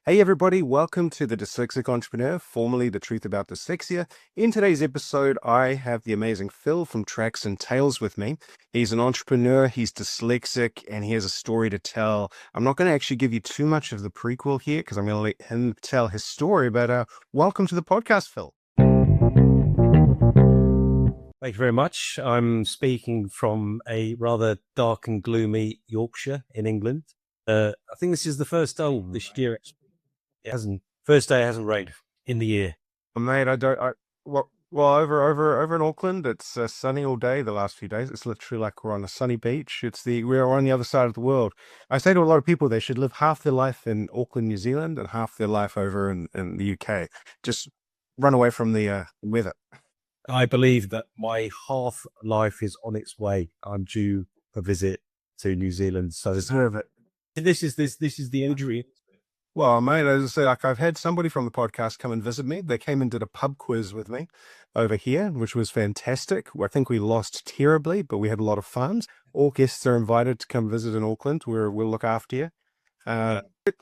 Hey everybody, welcome to the Dyslexic Entrepreneur, formerly The Truth About Dyslexia. In today's episode, I have the amazing Phil from Tracks and Tales with me. He's an entrepreneur, he's dyslexic, and he has a story to tell. I'm not going to actually give you too much of the prequel here because I'm going to let him tell his story, but welcome to the podcast, Phil. Thank you very much. I'm speaking from a rather dark and gloomy Yorkshire in England. I think this is the first day this year. First day it hasn't rained in the year. Mate, over in Auckland, it's sunny all day the last few days. It's literally like we're on a sunny beach. We're on the other side of the world. I say to a lot of people they should live half their life in Auckland, New Zealand, and half their life over in the UK. Just run away from the weather. I believe that my half life is on its way. I'm due a visit to New Zealand, so Deserve it. this is the injury. Well, mate, as I say, like I've had somebody from the podcast come and visit me. They came and did a pub quiz with me over here, which was fantastic. I think we lost terribly, but we had a lot of fun. All guests are invited to come visit in Auckland. We'll look after you.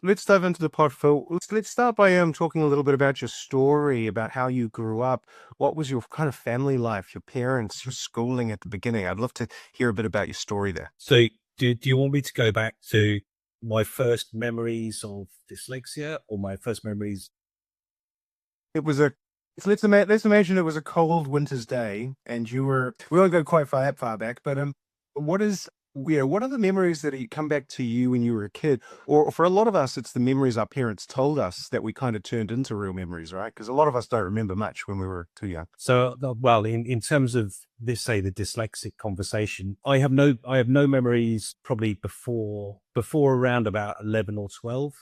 Let's dive into the pod, Phil. Let's start by talking a little bit about your story, about how you grew up. What was your kind of family life, your parents, your schooling at the beginning? I'd love to hear a bit about your story there. So do you want me to go back to my first memories of dyslexia or my first memories? Let's imagine it was a cold winter's day and we won't go quite far back, but what are the memories that come back to you when you were a kid? Or for a lot of us, it's the memories our parents told us that we kind of turned into real memories, right? Because a lot of us don't remember much when we were too young. So, well, in terms of this, say the dyslexic conversation, I have no memories probably before around about 11 or 12.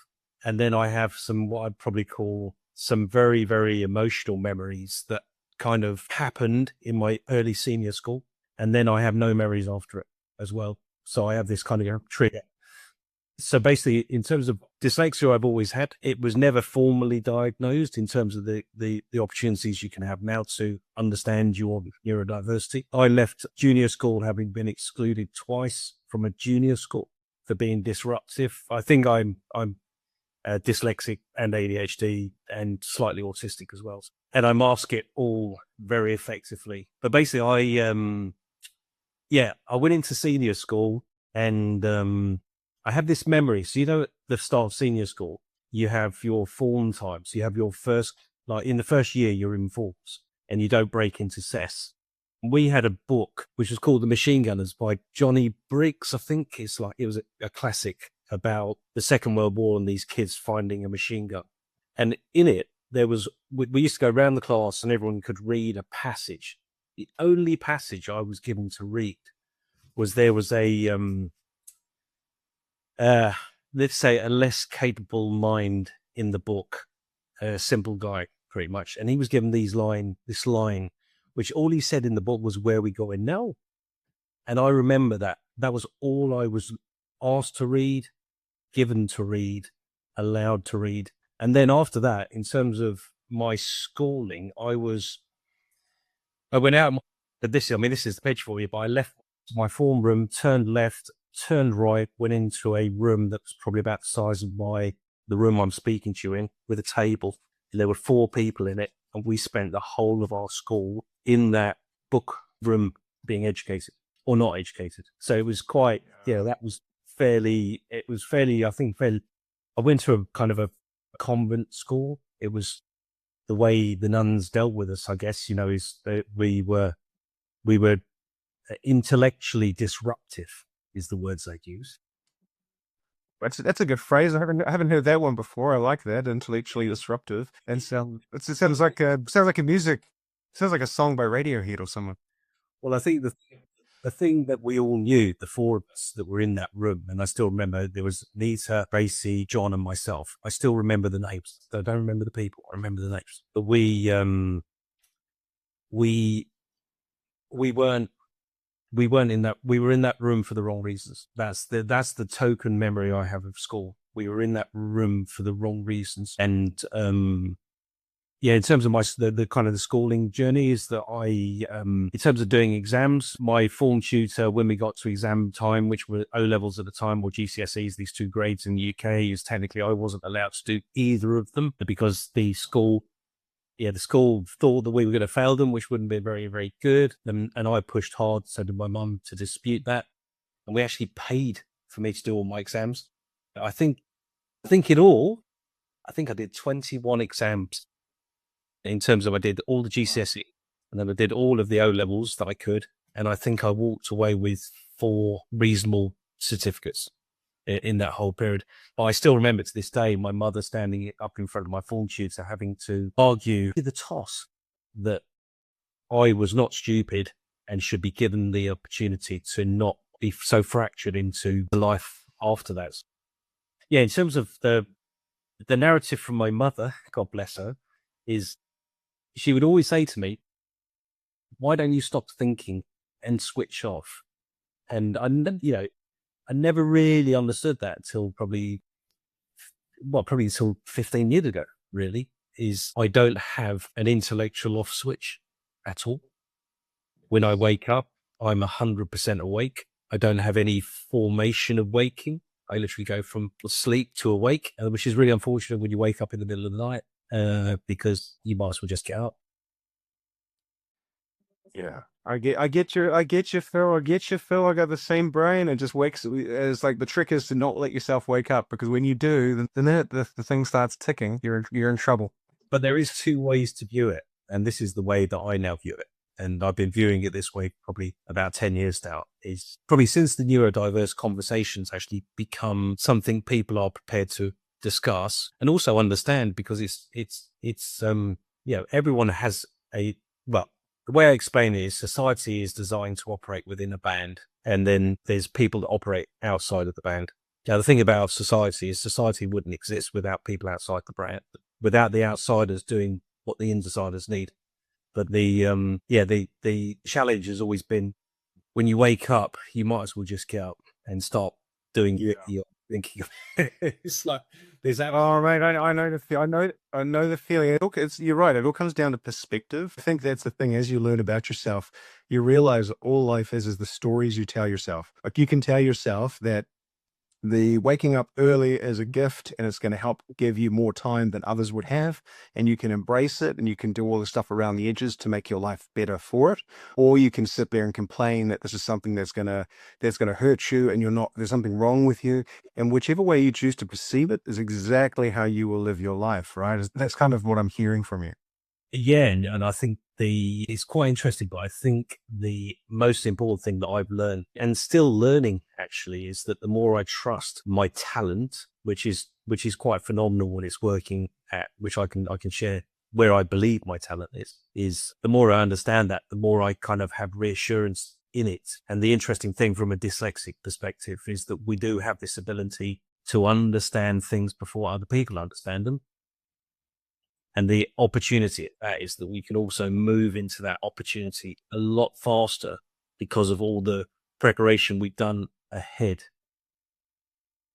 And then I have some, what I'd probably call some very, very emotional memories that kind of happened in my early senior school. And then I have no memories after it as well. So I have this kind of trigger. So basically, in terms of dyslexia, I've always had. It was never formally diagnosed in terms of the opportunities you can have now to understand your neurodiversity. I left junior school having been excluded twice from a junior school for being disruptive. I think I'm dyslexic and ADHD and slightly autistic as well. And I mask it all very effectively. But basically, I went into senior school and I have this memory. So, at the start of senior school, you have your form times. You have your first, like in the first year, you're in forms and you don't break into SES. We had a book which was called The Machine Gunners by Johnny Briggs. I think it was a classic about the Second World War and these kids finding a machine gun. And in it, we used to go around the class and everyone could read a passage. The only passage I was given to read was there was a, let's say, a less capable mind in the book, a simple guy, pretty much. And he was given this line, which all he said in the book was, "Where we going now?" And I remember that. That was all I was asked to read, given to read, allowed to read. And then after that, in terms of my schooling, I went out. This is the picture for you, but I left my form room, turned left, turned right, went into a room that was probably about the size of the room I'm speaking to you in, with a table. And there were 4 people in it, and we spent the whole of our school in that book room being educated or not educated. So it was quite, that was fairly, I think, I went to a kind of a convent school. It was the way the nuns dealt with us, I guess, is that we were intellectually disruptive is the words I'd use. That's a good phrase. I haven't heard that one before. I like that, intellectually disruptive. And it sounds like a song by Radiohead or someone. Well, I think the thing that we all knew, the 4 of us that were in that room, and I still remember there was Nita, Tracy, John, and myself. I still remember the names. I don't remember the people. I remember the names. But we weren't in that. We were in that room for the wrong reasons. That's the token memory I have of school. We were in that room for the wrong reasons, and Yeah, in terms of the kind of the schooling journey is that in terms of doing exams, my form tutor, when we got to exam time, which were O levels at the time or GCSEs, these two grades in the UK, is technically I wasn't allowed to do either of them because the school thought that we were going to fail them, which wouldn't be very, very good. And I pushed hard, so did my mum, to dispute that. And we actually paid for me to do all my exams. I think in all, I think I did 21 exams. In terms of I did all the GCSE and then I did all of the O levels that I could. And I think I walked away with 4 reasonable certificates in that whole period. But I still remember to this day, my mother standing up in front of my form tutor having to argue the toss that I was not stupid and should be given the opportunity to not be so fractured into the life after that. Yeah, in terms of the narrative from my mother, God bless her, is she would always say to me, why don't you stop thinking and switch off? And I never really understood that until probably until 15 years ago, really, is I don't have an intellectual off switch at all. When I wake up, I'm 100% awake. I don't have any formation of waking. I literally go from sleep to awake, which is really unfortunate when you wake up in the middle of the night. Because you might as well just get up. Yeah, I get you, Phil. I get you, Phil. I got the same brain. It just wakes. It's like the trick is to not let yourself wake up, because when you do, then the thing starts ticking. You're in trouble. But there is 2 ways to view it, and this is the way that I now view it. And I've been viewing it this way probably about 10 years now. Is probably since the neurodiverse conversations actually become something people are prepared to discuss and also understand, because everyone has the way I explain it is society is designed to operate within a band, and then there's people that operate outside of the band. Now, the thing about society is society wouldn't exist without people outside the brand, without the outsiders doing what the insiders need. But the challenge has always been, when you wake up, you might as well just get up and start doing your thinking. It's like there's that. Oh, mate, I know the feeling. You're right. It all comes down to perspective. I think that's the thing. As you learn about yourself, you realize all life is the stories you tell yourself. Like, you can tell yourself that the waking up early is a gift and it's going to help give you more time than others would have, and you can embrace it and you can do all the stuff around the edges to make your life better for it. Or you can sit there and complain that this is something that's going to hurt you, and there's something wrong with you. And whichever way you choose to perceive it is exactly how you will live your life, right? That's kind of what I'm hearing from you. Yeah, and I think it's quite interesting, but I think the most important thing that I've learned, and still learning actually, is that the more I trust my talent, which is quite phenomenal when it's working at, which I can share where I believe my talent is the more I understand that, the more I kind of have reassurance in it. And the interesting thing from a dyslexic perspective is that we do have this ability to understand things before other people understand them. And the opportunity at that is that we can also move into that opportunity a lot faster because of all the preparation we've done ahead.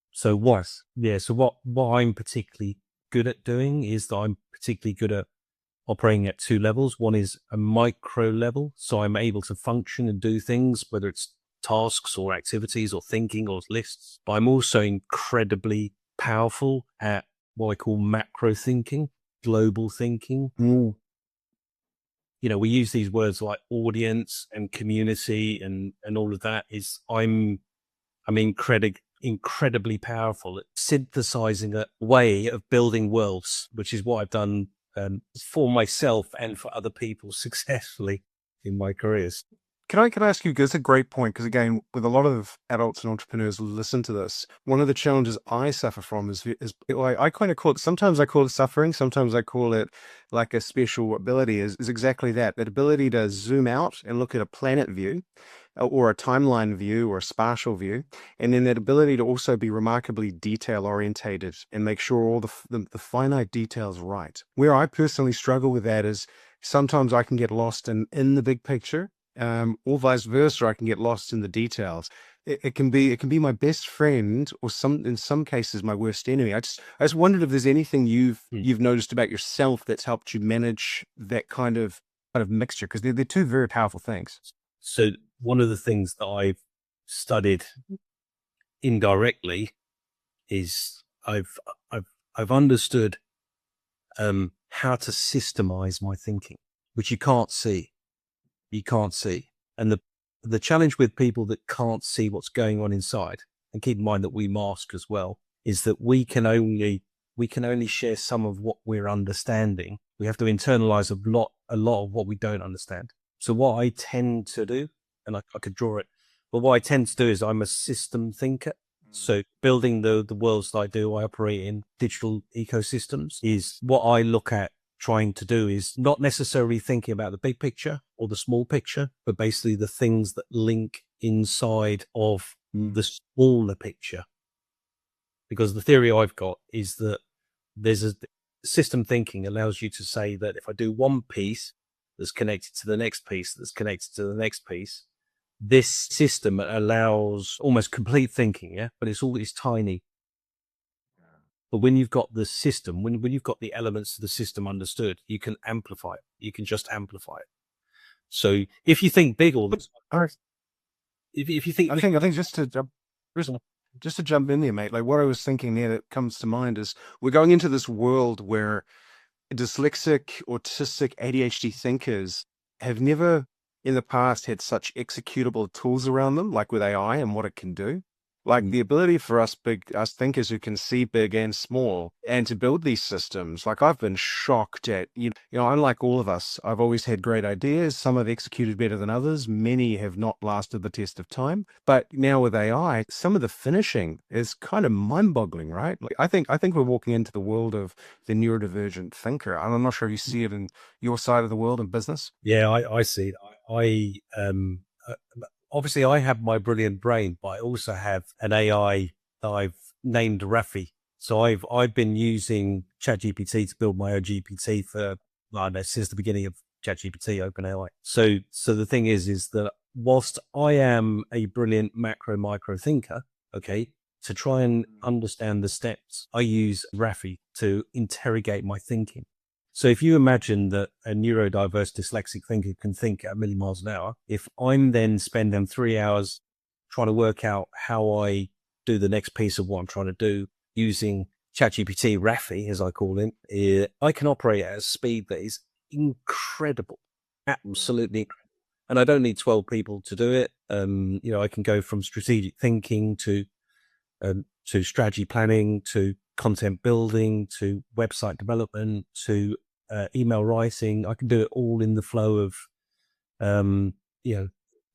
So what I'm particularly good at doing is that I'm particularly good at operating at 2 levels. One is a micro level, so I'm able to function and do things, whether it's tasks or activities or thinking or lists. But I'm also incredibly powerful at what I call macro thinking, global thinking. We use these words like audience and community and all of that. I'm incredibly powerful at synthesizing a way of building worlds, which is what I've done for myself and for other people successfully in my careers. Can I ask you, because it's a great point, because again, with a lot of adults and entrepreneurs who listen to this, one of the challenges I suffer from is I kind of call it, sometimes I call it suffering, sometimes I call it like a special ability, is exactly that ability to zoom out and look at a planet view or a timeline view or a spatial view, and then that ability to also be remarkably detail orientated and make sure all the finite details right. Where I personally struggle with that is sometimes I can get lost in the big picture. Or vice versa, I can get lost in the details. it can be my best friend, or in some cases my worst enemy. I just wondered if there's anything you've noticed about yourself that's helped you manage that kind of mixture, because they're two very powerful things. So one of the things that I've studied indirectly is I've understood how to systemize my thinking, which you can't see. You can't see. And the challenge with people that can't see what's going on inside, and keep in mind that we mask as well, is that we can only share some of what we're understanding. We have to internalize a lot of what we don't understand. So what I tend to do, and I could draw it, but what I tend to do is I'm a system thinker. So building the worlds that I do, I operate in digital ecosystems, is what I look at trying to do is not necessarily thinking about the big picture or the small picture, but basically the things that link inside of the smaller picture. Because the theory I've got is that there's a system thinking allows you to say that if I do one piece that's connected to the next piece, that's connected to the next piece, this system allows almost complete thinking, yeah, but it's always tiny. But when you've got the system, when you've got the elements of the system understood, you can amplify it. You can just amplify it. So if you think big all the time, if you think, I think just to jump in there, mate. Like, what I was thinking there that comes to mind is we're going into this world where dyslexic, autistic, ADHD thinkers have never in the past had such executable tools around them, like with AI and what it can do. Like the ability for us thinkers who can see big and small and to build these systems. Like, I've been shocked at, unlike all of us, I've always had great ideas. Some have executed better than others. Many have not lasted the test of time. But now with AI, some of the finishing is kind of mind-boggling, right? Like, I think we're walking into the world of the neurodivergent thinker. I'm not sure if you see it in your side of the world in business. yeah, I see it. Obviously I have my brilliant brain, but I also have an AI that I've named Rafi. So I've been using ChatGPT to build my own GPT for, I don't know, since the beginning of ChatGPT, OpenAI. So the thing is that whilst I am a brilliant micro thinker, okay, to try and understand the steps, I use Rafi to interrogate my thinking. So if you imagine that a neurodiverse dyslexic thinker can think at 1,000,000 miles an hour, if I'm then spending 3 hours trying to work out how I do the next piece of what I'm trying to do using ChatGPT, Rafi, as I call him, I can operate at a speed that is incredible, absolutely incredible. And I don't need 12 people to do it. I can go from strategic thinking to strategy planning, to content building, to website development, to email writing. I can do it all in the flow of, a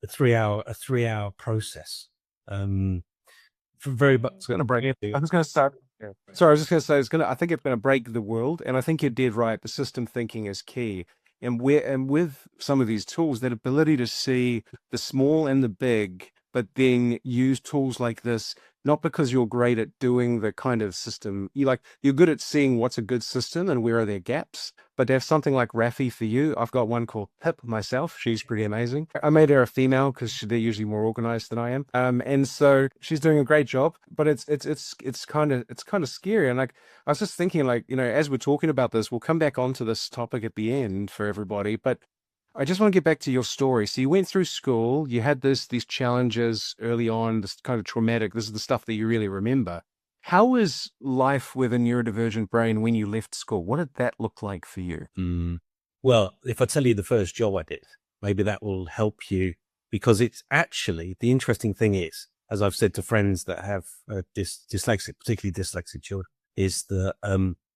3 hour process. For very much. It's going to break it. I was going to start. Yeah. Sorry, I was just going to say I think it's going to break the world, and I think you're dead right. The system thinking is key, and with some of these tools, that ability to see the small and the big, but then use tools like this, not because you're great at doing the kind of system you're good at seeing what's a good system and where are their gaps. But to have something like Rafi for you, I've got one called Pip myself. She's pretty amazing. I made her a female because they're usually more organized than I am. And so she's doing a great job, but it's kind of scary. And like, I was just thinking, like, as we're talking about this, we'll come back onto this topic at the end for everybody. But I just want to get back to your story. So you went through school, you had these challenges early on, this kind of traumatic. This is the stuff that you really remember. How was life with a neurodivergent brain when you left school? What did that look like for you? Well, if I tell you the first job I did, maybe that will help you, because it's actually, the interesting thing is, as I've said to friends that have dyslexic, particularly dyslexic children, is that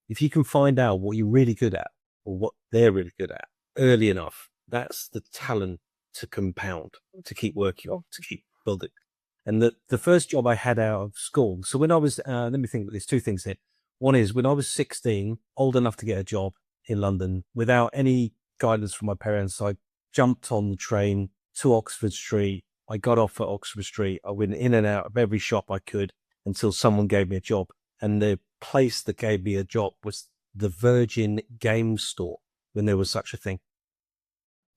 if you can find out what you're really good at or what they're really good at early enough, that's the talent to compound, to keep working on, to keep building. And the first job I had out of school, so when I was, let me think, there's two things here. One is when I was 16, old enough to get a job in London, without any guidance from my parents, I jumped on the train to Oxford Street. I got off at Oxford Street. I went in and out of every shop I could until someone gave me a job. And the place that gave me a job was the Virgin Game Store, when there was such a thing.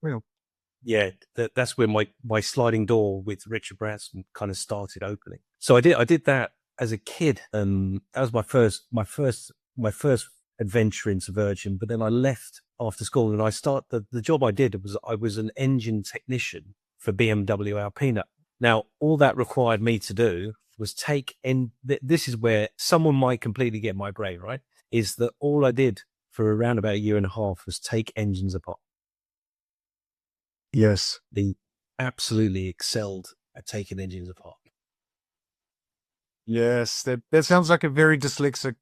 Well, that's where my sliding door with Richard Branson kind of started opening. So I did that as a kid. That was my first adventure into Virgin. But then I left after school, and the job I did was I was an engine technician for BMW Alpina. Now, all that required me to do was this is where someone might completely get my brain, right? Is that all I did for around about a year and a half was take engines apart. Yes. They absolutely excelled at taking engines apart. Yes, that sounds like a very dyslexic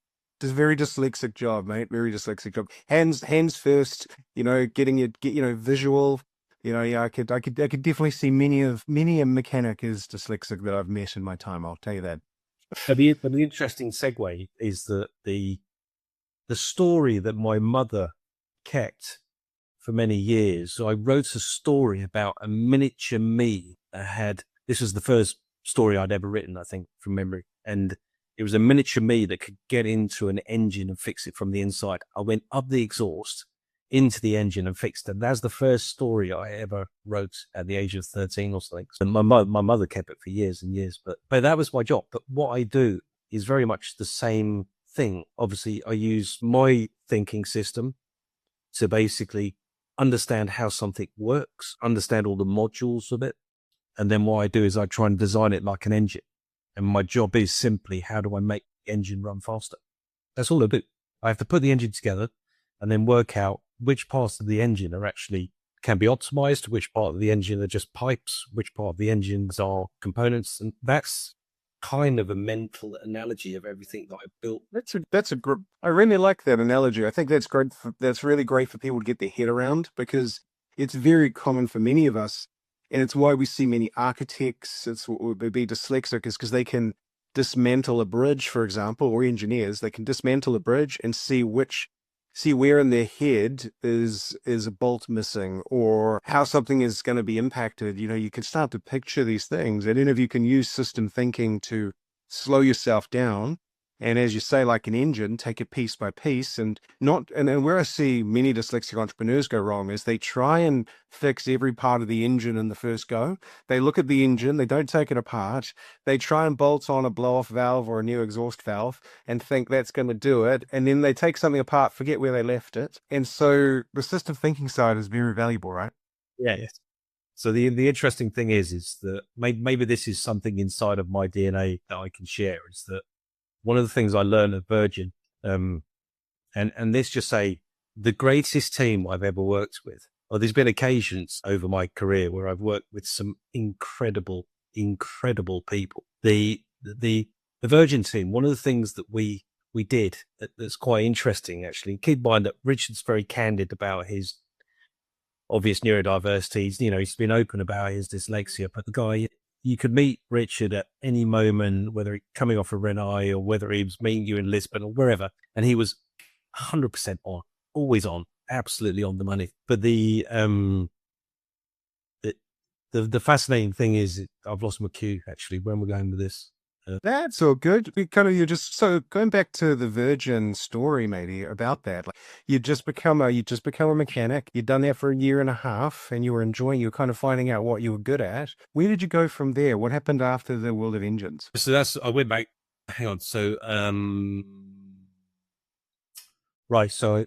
job, mate. Very dyslexic job. Hands first. Visual. Yeah, I could definitely see many a mechanic is dyslexic that I've met in my time. I'll tell you that. But the interesting segue is that the story that my mother kept for many years. So I wrote a story about a miniature me that this was the first story I'd ever written, I think, from memory. And it was a miniature me that could get into an engine and fix it from the inside. I went up the exhaust into the engine and fixed it. That's the first story I ever wrote at the age of 13 or something. And my mother kept it for years and years, but that was my job. But what I do is very much the same thing. Obviously, I use my thinking system to basically understand how something works, understand all the modules of it. And then what I do is I try and design it like an engine. And my job is simply, how do I make the engine run faster? That's all I do. I have to put the engine together and then work out which parts of the engine can be optimized, which part of the engine are just pipes, which part of the engines are components. And that's kind of a mental analogy of everything that I built. I really like that analogy. I think that's great. That's really great for people to get their head around, because it's very common for many of us. And it's why we see many architects, it's what would be dyslexic, is because they can dismantle a bridge, for example, or engineers. They can dismantle a bridge and see where in their head is a bolt missing, or how something is going to be impacted. You can start to picture these things. And then if you can use system thinking to slow yourself down, and as you say, like an engine, take it piece by piece, and where I see many dyslexic entrepreneurs go wrong is they try and fix every part of the engine in the first go. They look at the engine, they don't take it apart. They try and bolt on a blow-off valve or a new exhaust valve and think that's going to do it. And then they take something apart, forget where they left it. And so the system thinking side is very valuable, right? Yeah. Yes. So the interesting thing is that maybe this is something inside of my DNA that I can share, is that one of the things I learned at Virgin, and let's just say the greatest team I've ever worked with, or there's been occasions over my career where I've worked with some incredible people. The Virgin team, one of the things that we did that's quite interesting, actually, keep in mind that Richard's very candid about his obvious neurodiversity. He's been open about his dyslexia, but the guy, you could meet Richard at any moment, whether he's coming off a Renai or whether he was meeting you in Lisbon or wherever, and he was 100% on, always on, absolutely on the money. But the fascinating thing is, I've lost my cue, actually, when we're going with this. That's all good. So going back to the Virgin story, maybe about that. Like, you just become a mechanic. You'd done that for a year and a half, and you were kind of finding out what you were good at. Where did you go from there? What happened after the World of Engines? So I went back. Hang on. So right. So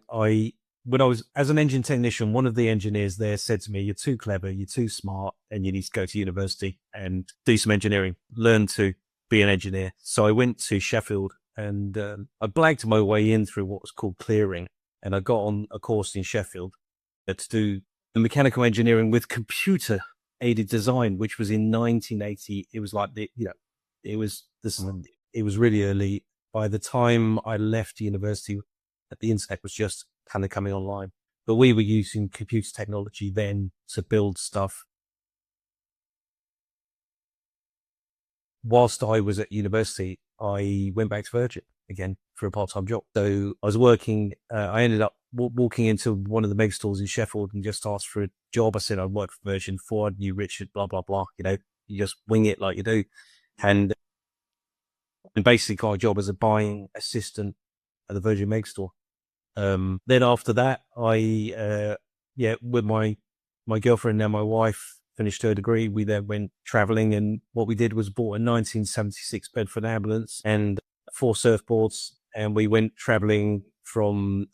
when I was as an engine technician, one of the engineers there said to me, "You're too clever, you're too smart, and you need to go to university and do some engineering, learn to be an engineer." So I went to Sheffield, and I blagged my way in through what was called clearing, and I got on a course in Sheffield to do mechanical engineering with computer aided design, which was in 1980. It was like it was really early. By the time I left university, the internet was just kind of coming online, but we were using computer technology then to build stuff. Whilst I was at university, I went back to Virgin again for a part-time job. So I was working, I ended up walking into one of the mega stores in Sheffield and just asked for a job. I said I'd work for Virgin before I knew Richard, blah, blah, blah. You just wing it like you do. And basically got a job as a buying assistant at the Virgin mega store. Then after that, with my my girlfriend, now my wife, finished her degree. We then went traveling, and what we did was bought a 1976 Bedford ambulance and 4 surfboards, and we went traveling from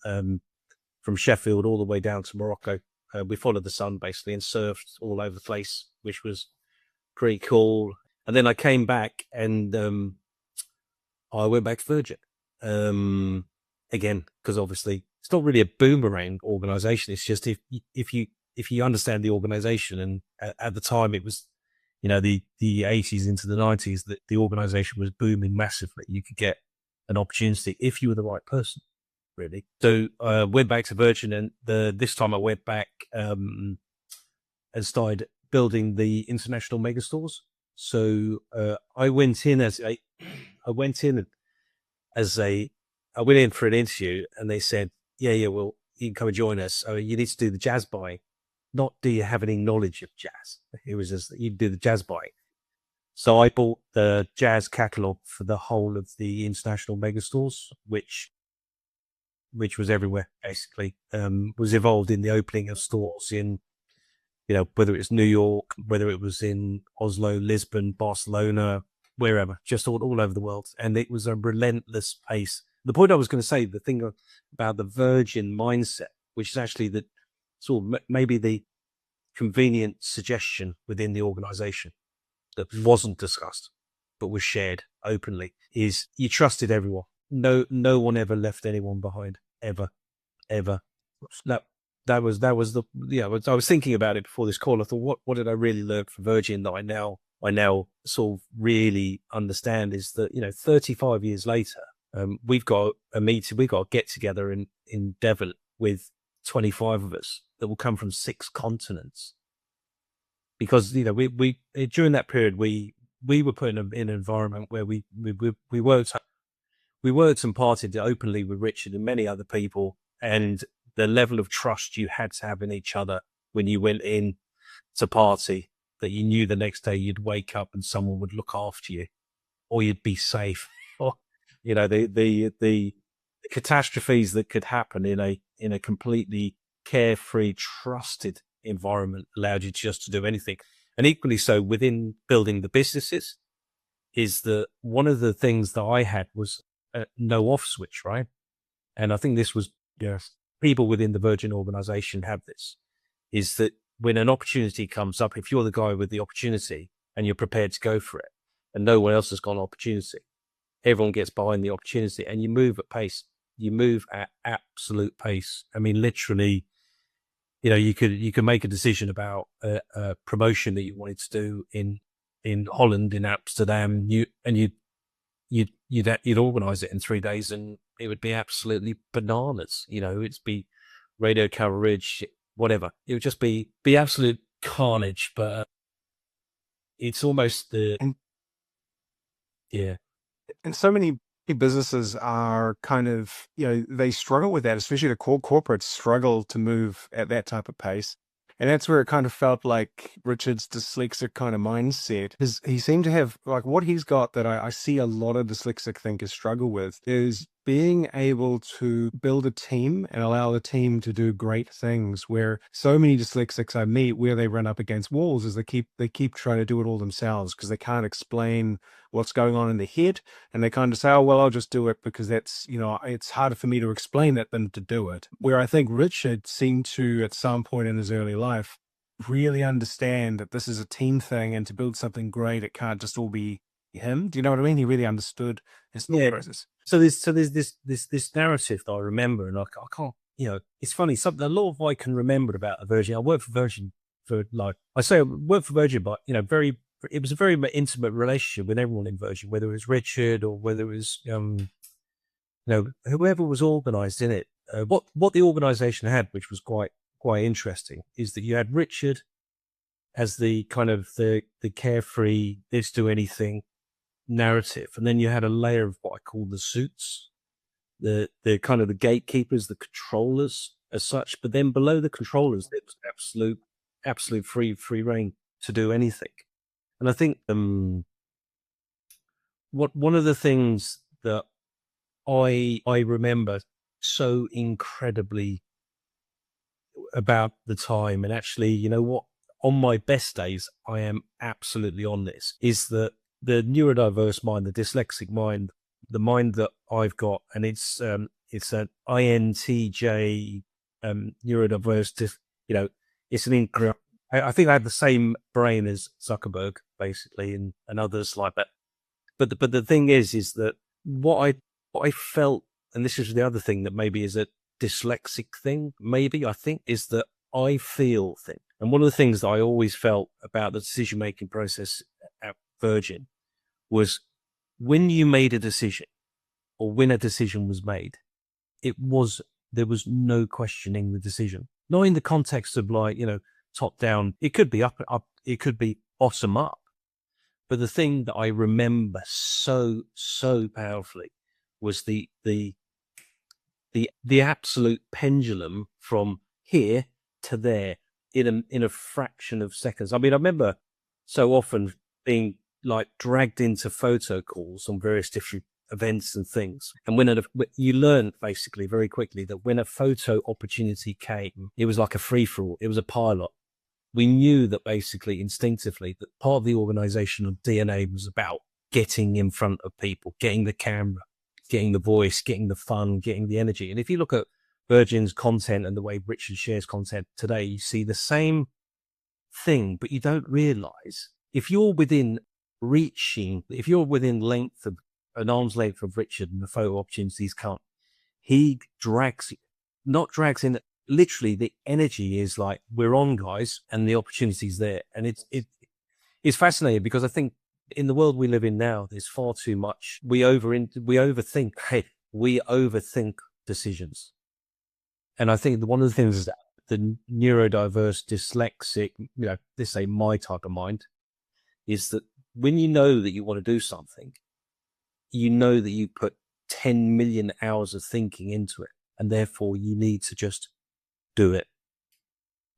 Sheffield all the way down to Morocco. We followed the sun basically and surfed all over the place, which was pretty cool. And then I came back and I went back to Virgin again, because obviously it's not really a boomerang organization. It's just if you understand the organization, and at the time it was, the 80s into the 90s, that the organization was booming massively. You could get an opportunity if you were the right person, really. So went back to Virgin, and this time I went back and started building the international megastores. So I went in for an interview, and they said, yeah, well, you can come and join us. You need to do the jazz buying. Not do you have any knowledge of jazz. It was just, you do the jazz buying. So I bought the jazz catalog for the whole of the international megastores, which was everywhere, basically. Was involved in the opening of stores in, whether it's New York, whether it was in Oslo, Lisbon, Barcelona, wherever, just all over the world. And it was a relentless pace. The point I was going to say, the thing about the Virgin mindset, which is actually the sort of maybe the convenient suggestion within the organization that wasn't discussed, but was shared openly, is you trusted everyone. No one ever left anyone behind, ever. That was the, I was thinking about it before this call. I thought, what did I really learn from Virgin that I now sort of really understand, is that, 35 years later, we've got a meeting, we've got a get together in Devon with 25 of us that will come from 6 continents. Because, we during that period, we were put in an environment where we worked and partied openly with Richard and many other people, and the level of trust you had to have in each other when you went in to party, that you knew the next day you'd wake up and someone would look after you, or you'd be safe, or the catastrophes that could happen in a completely carefree, trusted environment allowed you just to do anything. And equally so within building the businesses, is that one of the things that I had was a no off switch, right? And I think this was, people within the Virgin organization have this, is that when an opportunity comes up, if you're the guy with the opportunity and you're prepared to go for it, and no one else has got an opportunity, everyone gets behind the opportunity, and you move at pace. You move at absolute pace. I mean, literally, you could make a decision about a promotion that you wanted to do in Holland, in Amsterdam, you'd organize it in 3 days, and it would be absolutely bananas. It'd be radio coverage, whatever. It would just be absolute carnage. But it's almost yeah. And so many businesses are kind of, they struggle with that, especially the corporates struggle to move at that type of pace. And that's where it kind of felt like Richard's dyslexic kind of mindset. He seemed to have, like, what he's got that I see a lot of dyslexic thinkers struggle with is being able to build a team and allow the team to do great things, where so many dyslexics I meet, where they run up against walls is they keep trying to do it all themselves because they can't explain what's going on in their head. And they kind of say, oh, well, I'll just do it because that's, it's harder for me to explain it than to do it. Where I think Richard seemed to, at some point in his early life, really understand that this is a team thing, and to build something great, it can't just all be him. Do you know what I mean? He really understood his thought process. So there's this narrative that I remember, and I can't, it's funny. A lot of what I can remember about a Virgin. I worked for Virgin for I worked for Virgin, but it was a very intimate relationship with everyone in Virgin, whether it was Richard or whether it was whoever was organised in it. What the organisation had, which was quite interesting, is that you had Richard as the kind of the carefree, let's do anything narrative, and then you had a layer of what I call the suits, the kind of the gatekeepers, the controllers as such. But then below the controllers, there was absolute free reign to do anything. And I think one of the things that I remember so incredibly about the time, and actually, you know what? On my best days, I am absolutely on this, is that the neurodiverse mind, the dyslexic mind, the mind that I've got, and it's an INTJ neurodiverse, it's an incredible. I think I have the same brain as Zuckerberg, basically, and others like that. But the thing is that what I felt, and this is the other thing that maybe is a dyslexic thing, maybe I think, is that I feel thing. And one of the things that I always felt about the decision making process at Virgin was when you made a decision, or when a decision was made, there was no questioning the decision. Not in the context of top down. It could be up, it could be bottom up. But the thing that I remember so powerfully was the absolute pendulum from here to there in a fraction of seconds. I mean, I remember so often being dragged into photo calls on various different events and things. And when you learn basically very quickly that when a photo opportunity came, it was like a free for all. It was a pilot. We knew that basically instinctively that part of the organizational DNA was about getting in front of people, getting the camera, getting the voice, getting the fun, getting the energy. And if you look at Virgin's content and the way Richard shares content today, you see the same thing, but you don't realize if you're within length of an arm's length of Richard and the photo opportunities come, he not drags in. Literally, the energy is like, we're on, guys, and the opportunity's there. And it's fascinating because I think in the world we live in now, there's far too much. We overthink decisions. And I think one of the things is that the neurodiverse, dyslexic, let's say my type of mind, is that when you know that you want to do something, you know that you put 10 million hours of thinking into it, and therefore you need to just do it.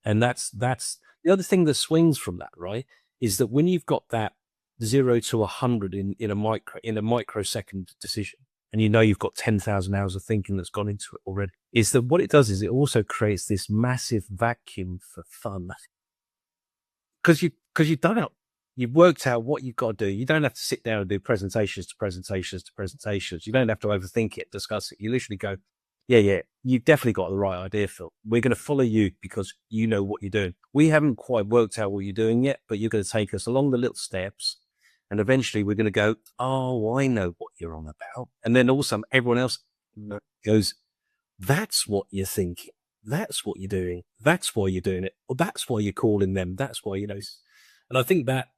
And that's the other thing that swings from that, right? Is that when you've got that 0 to 100 in a microsecond decision, and you know you've got 10,000 hours of thinking that's gone into it already, is that what it does is it also creates this massive vacuum for fun. Because you've done it. You've worked out what you've got to do. You don't have to sit down and do presentations to presentations to presentations. You don't have to overthink it, discuss it. You literally go, yeah, you've definitely got the right idea, Phil. We're going to follow you because you know what you're doing. We haven't quite worked out what you're doing yet, but you're going to take us along the little steps. And eventually we're going to go, oh, I know what you're on about. And then all of a sudden everyone else goes, that's what you're thinking. That's what you're doing. That's why you're doing it. Or that's why you're calling them. That's why, and I think that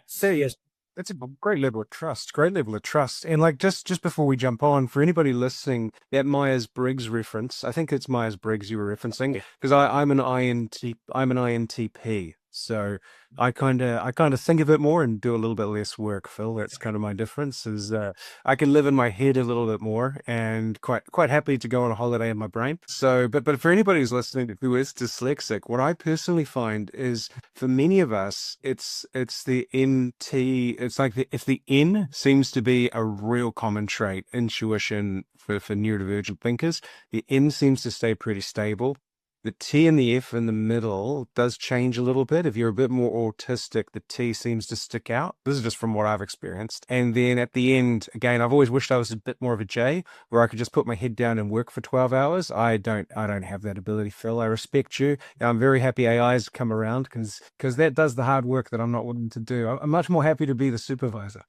serious. That's a great level of trust. And just before we jump on, for anybody listening, that Myers-Briggs reference, I think it's Myers-Briggs you were referencing, because I'm an INTP. So I kind of think of it more and do a little bit less work, Phil. That's kind of my difference is I can live in my head a little bit more and quite happy to go on a holiday in my brain. So, but for anybody who's listening who is dyslexic, what I personally find is for many of us, it's the NT. It's like if the N seems to be a real common trait, intuition for neurodivergent thinkers, the N seems to stay pretty stable. The T and the F in the middle does change a little bit. If you're a bit more autistic, the T seems to stick out. This is just from what I've experienced. And then at the end, again, I've always wished I was a bit more of a J, where I could just put my head down and work for 12 hours. I don't have that ability, Phil. I respect you. I'm very happy AI's come around because that does the hard work that I'm not willing to do. I'm much more happy to be the supervisor.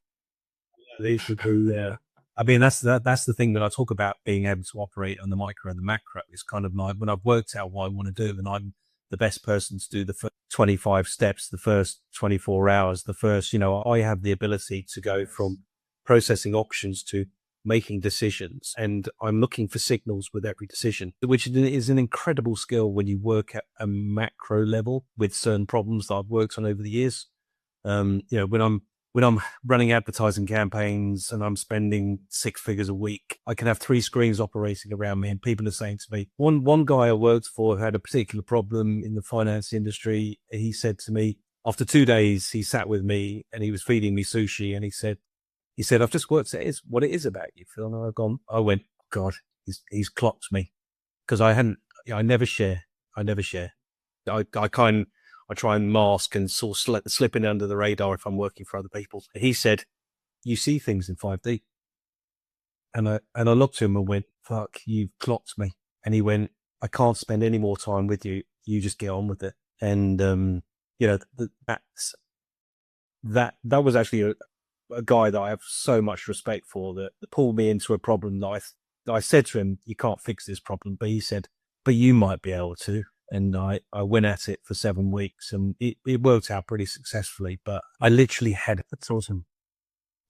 They should do there. I mean, that's the thing that I talk about, being able to operate on the micro and the macro. It's kind of like when I've worked out what I want to do, and I'm the best person to do the first 25 steps, the first 24 hours, the first, I have the ability to go from processing options to making decisions. And I'm looking for signals with every decision, which is an incredible skill when you work at a macro level with certain problems that I've worked on over the years. When I'm running advertising campaigns and I'm spending 6 figures a week, I can have 3 screens operating around me, and people are saying to me, one guy I worked for who had a particular problem in the finance industry, he said to me, after 2 days, he sat with me and he was feeding me sushi, and he said, I've just worked out what it is about you, Phil. And I went, God, he's clocked me, because I never share. I try and mask and sort of slip in under the radar if I'm working for other people. He said, "You see things in 5D." And I looked at him and went, "Fuck, you've clocked me." And he went, "I can't spend any more time with you. You just get on with it." And, that was actually a guy that I have so much respect for, that pulled me into a problem that I said to him, "You can't fix this problem." But he said, "But you might be able to." And I went at it for 7 weeks, and it worked out pretty successfully. But I literally had, that's awesome,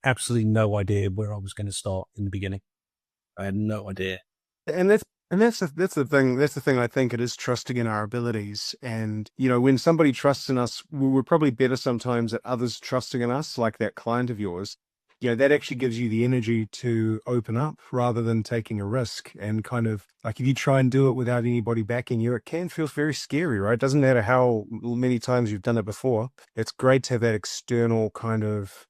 absolutely no idea where I was going to start in the beginning. I had no idea. And that's the thing. That's the thing. I think it is trusting in our abilities. And when somebody trusts in us, we're probably better sometimes at others trusting in us, like that client of yours. That actually gives you the energy to open up rather than taking a risk. And kind of like, if you try and do it without anybody backing you, it can feel very scary, right? It doesn't matter how many times you've done it before. It's great to have that external kind of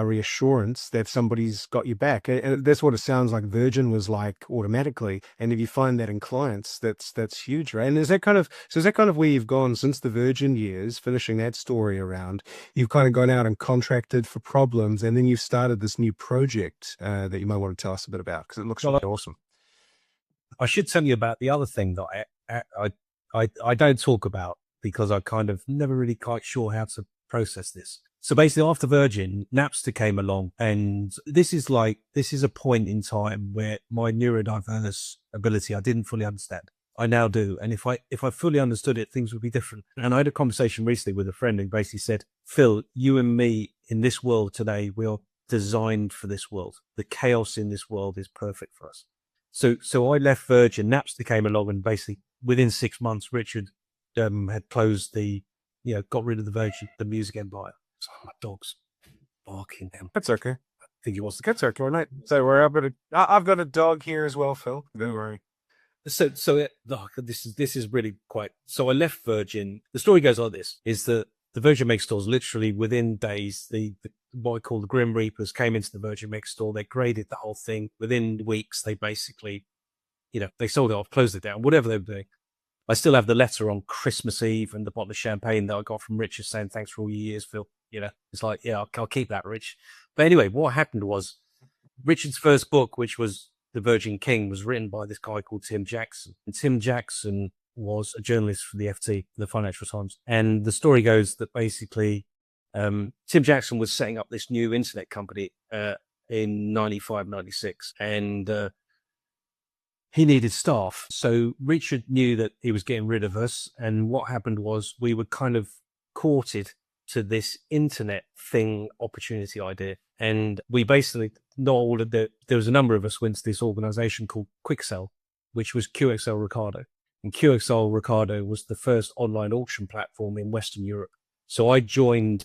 reassurance that somebody's got your back. And that's what it sounds like Virgin was like automatically. And if you find that in clients, that's huge, right? And is that kind of where you've gone since the Virgin years, finishing that story around? You've kind of gone out and contracted for problems, and then you've started this new project that you might want to tell us a bit about, because it looks really awesome. I should tell you about the other thing that I don't talk about, because I kind of never really quite sure how to process this. So basically, after Virgin, Napster came along, and this is a point in time where my neurodiverse ability I didn't fully understand. I now do, and if I fully understood it, things would be different. And I had a conversation recently with a friend who basically said, "Phil, you and me in this world today, we are designed for this world. The chaos in this world is perfect for us." So I left Virgin, Napster came along, and basically within 6 months, Richard had closed got rid of the Virgin, the music empire. Oh, my dog's barking now. That's okay. I think he wants to. That's okay. Right? So I've got a dog here as well, Phil. Don't worry. This is really quite. So I left Virgin. The story goes like this: is that the Virgin Mega stores, literally within days, the what I call the Grim Reapers came into the Virgin Mega store. They graded the whole thing. Within weeks, they basically, they sold it off, closed it down, whatever they were doing. I still have the letter on Christmas Eve and the bottle of champagne that I got from Richard saying, "Thanks for all your years, Phil." It's like, yeah, I'll keep that, Rich. But anyway, what happened was Richard's first book, which was The Virgin King, was written by this guy called Tim Jackson. And Tim Jackson was a journalist for the FT, the Financial Times. And the story goes that basically Tim Jackson was setting up this new internet company in 95, 96. And he needed staff. So Richard knew that he was getting rid of us. And what happened was we were kind of courted to this internet thing opportunity idea. And we basically, there was a number of us went to this organization called Quicksell, which was QXL Ricardo. And QXL Ricardo was the first online auction platform in Western Europe. So I joined,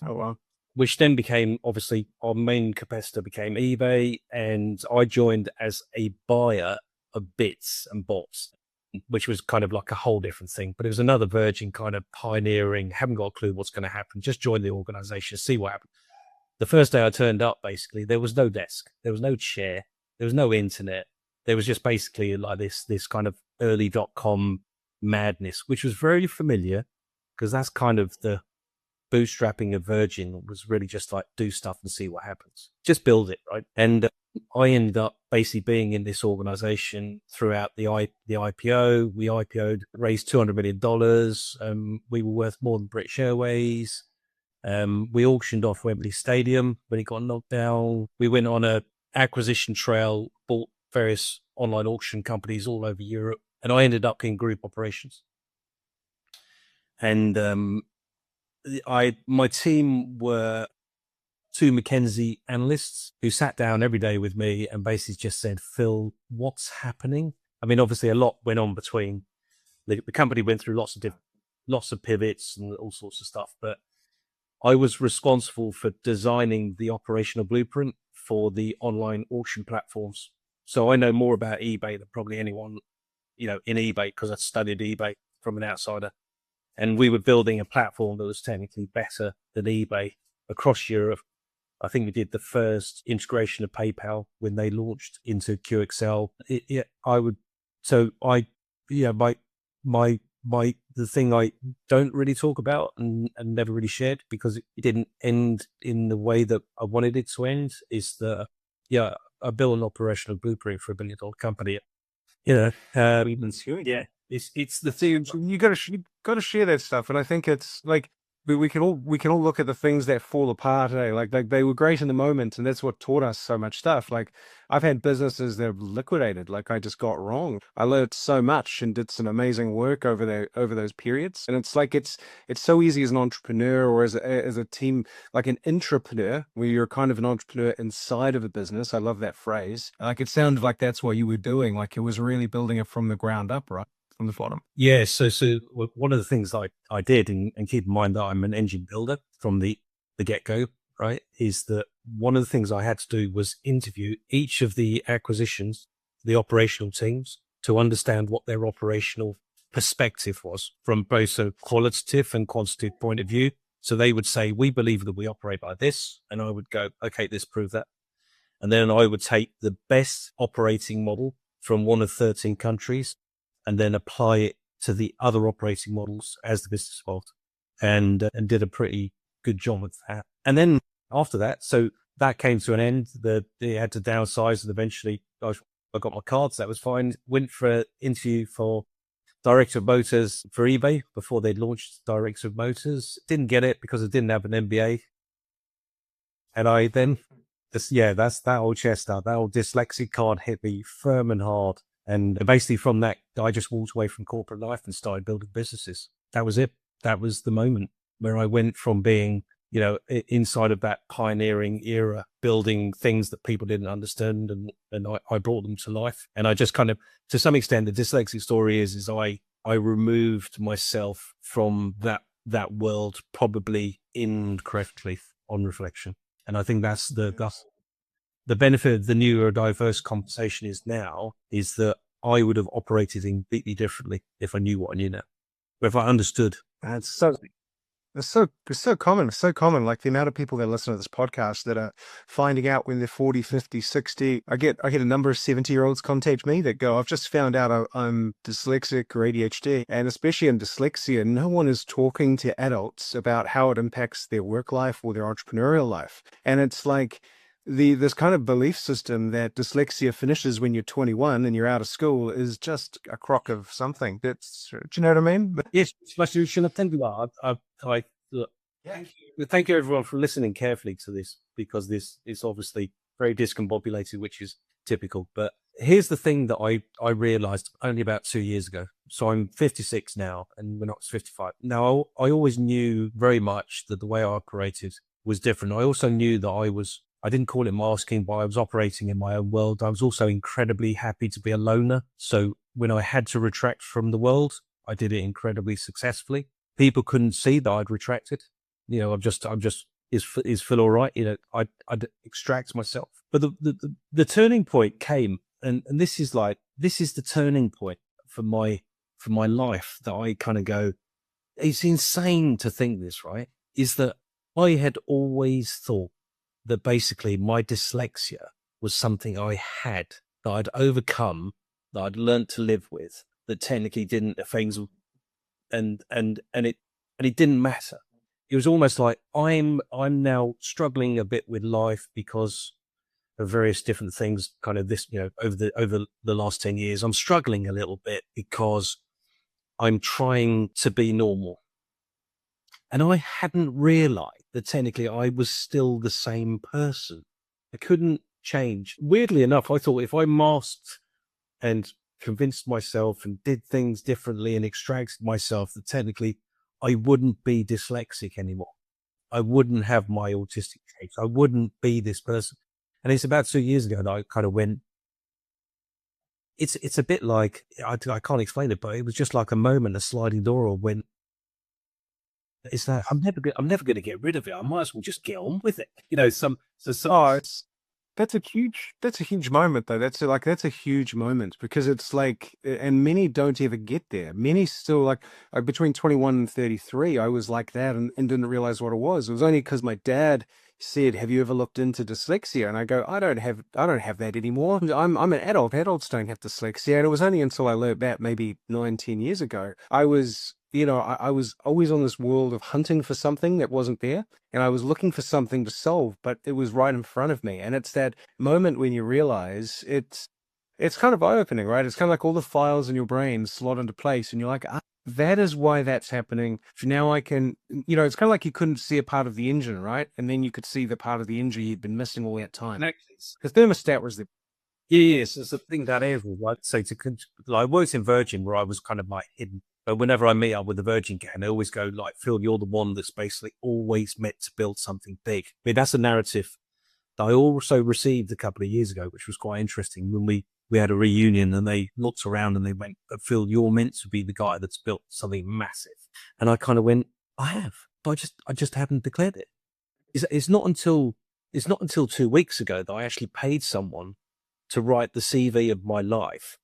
which then became, obviously, our main competitor became eBay. And I joined as a buyer of bits and bots, which was kind of like a whole different thing. But it was another Virgin kind of pioneering, haven't got a clue what's going to happen, just join the organization, see what happens. The first day I turned up, basically, there was no desk, there was no chair, there was no internet. There was just basically like this kind of early .com madness, which was very familiar, because that's kind of the bootstrapping of Virgin, was really just like do stuff and see what happens. Just build it, right? And I ended up basically being in this organization throughout the IPO. We IPO'd, raised $200 million. We were worth more than British Airways. We auctioned off Wembley Stadium when it got knocked down. We went on a acquisition trail, bought various online auction companies all over Europe, and I ended up in group operations. And my team were 2 McKinsey analysts who sat down every day with me and basically just said, "Phil, what's happening?" I mean, obviously a lot went on between. The company went through lots of pivots and all sorts of stuff, but I was responsible for designing the operational blueprint for the online auction platforms. So I know more about eBay than probably anyone, in eBay, because I studied eBay from an outsider. And we were building a platform that was technically better than eBay across Europe. I think we did the first integration of PayPal when they launched into QXL. My the thing I don't really talk about and never really shared because it didn't end in the way that I wanted it to end is that, yeah, I built an operational blueprint for $1 billion company. You know, yeah, it's the thing. You got to share that stuff, and I think it's like we can all look at the things that fall apart. Like they were great in the moment, and that's what taught us so much stuff. Like I've had businesses that have liquidated. Like I just got wrong. I learned so much and did some amazing work over those periods. And it's like it's so easy as an entrepreneur or as a team, like an intrapreneur, where you're kind of an entrepreneur inside of a business. I love that phrase. Like it sounded like that's what you were doing. Like it was really building it from the ground up, right? From the bottom. Yeah. So one of the things I did, and keep in mind that I'm an engine builder from the get go, right, is that one of the things I had to do was interview each of the acquisitions, the operational teams, to understand what their operational perspective was from both a qualitative and quantitative point of view. So they would say, we believe that we operate like this. And I would go, okay, this prove that. And then I would take the best operating model from one of 13 countries and then apply it to the other operating models as the business evolved, and did a pretty good job with that. And then after that, so that came to an end. They had to downsize, and eventually I got my cards. That was fine. Went for an interview for director of motors for eBay before they'd launched director of motors. Didn't get it because I didn't have an MBA. And I then, that's that old chestnut, that old dyslexic card hit me firm and hard. And basically from that, I just walked away from corporate life and started building businesses. That was it. That was the moment where I went from being, inside of that pioneering era, building things that people didn't understand, and I brought them to life. And I just kind of, to some extent, the dyslexic story is I removed myself from that world probably incorrectly on reflection. And I think that's the benefit of the neurodiverse conversation is that I would have operated completely differently if I knew what I knew now. But if I understood. It's so common. It's so common. Like the amount of people that listen to this podcast that are finding out when they're 40, 50, 60. I get a number of 70-year-olds contact me that go, I've just found out I'm dyslexic or ADHD. And especially in dyslexia, no one is talking to adults about how it impacts their work life or their entrepreneurial life. And it's like, this kind of belief system that dyslexia finishes when you're 21 and you're out of school is just a crock of something. Do you know what I mean? Yes, especially shouldn't think about. Thank you everyone for listening carefully to this, because this is obviously very discombobulated, which is typical. But here's the thing that I realized only about 2 years ago. So I'm 56 now, and when I was 55. Now I always knew very much that the way I operated was different. I also knew that I didn't call it masking, but I was operating in my own world. I was also incredibly happy to be a loner. So when I had to retract from the world, I did it incredibly successfully. People couldn't see that I'd retracted. I'm just, is Phil all right? I'd extract myself. But the turning point came, and this is the turning point for my life, that I kind of go, it's insane to think this, right? Is that I had always thought that basically my dyslexia was something I had, that I'd overcome, that I'd learned to live with, that technically didn't things, and it didn't matter. It was almost like I'm now struggling a bit with life because of various different things. Kind of this, over the last 10 years, I'm struggling a little bit because I'm trying to be normal. And I hadn't realized that technically I was still the same person. I couldn't change. Weirdly enough, I thought if I masked and convinced myself and did things differently and extracted myself, that technically I wouldn't be dyslexic anymore. I wouldn't have my autistic traits. I wouldn't be this person. And it's about 2 years ago that I kind of went, it's a bit like, I can't explain it, but it was just like a moment, a sliding door, or when, is that I'm never going to get rid of it. I might as well just get on with it. That's a huge moment though. That's a huge moment, because it's like, and many don't ever get there. Many still like between 21 and 33, I was like that and didn't realize what it was. It was only because my dad, said, "Have you ever looked into dyslexia?" And I go, I don't have that anymore. I'm an adult. Adults don't have dyslexia." And it was only until I learned that maybe 9, 10 years ago, I was, I was always on this world of hunting for something that wasn't there. And I was looking for something to solve, but it was right in front of me. And it's that moment when you realize it's kind of eye-opening, right? It's kind of like all the files in your brain slot into place, and you're like, that is why that's happening. So now I can, it's kind of like you couldn't see a part of the engine, right? And then you could see the part of the engine you'd been missing all that time. Because thermostat was the... Yes, it's the thing that is, right? So I worked in Virgin where I was kind of like hidden. But whenever I meet up with the Virgin gang, they always go like, "Phil, you're the one that's basically always meant to build something big." I mean, that's a narrative that I also received a couple of years ago, which was quite interesting when we had a reunion and they looked around and they went, "Phil, you're meant to be the guy that's built something massive." And I kind of went, "I have, but I just haven't declared it." It's not until 2 weeks ago that I actually paid someone to write the CV of my life